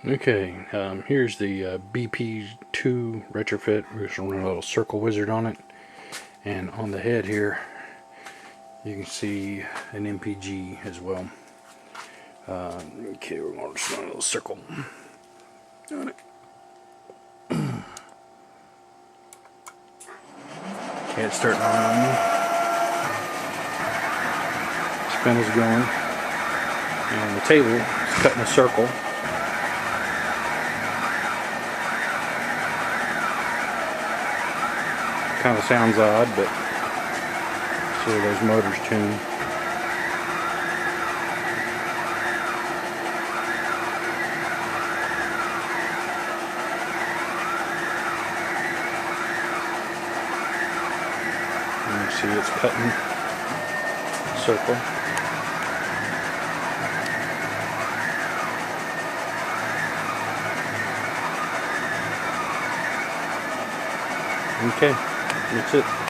Okay, here's the BP2 retrofit. We're just going to run a little circle wizard on it. And on the head here, you can see an MPG as well. Okay, we're going to just run a little circle on it. Okay, it's starting to run. Spindle's going. And the table is cutting a circle. Kind of sounds odd, but see where those motors tune. And you see it's cutting a circle. Okay, that's it.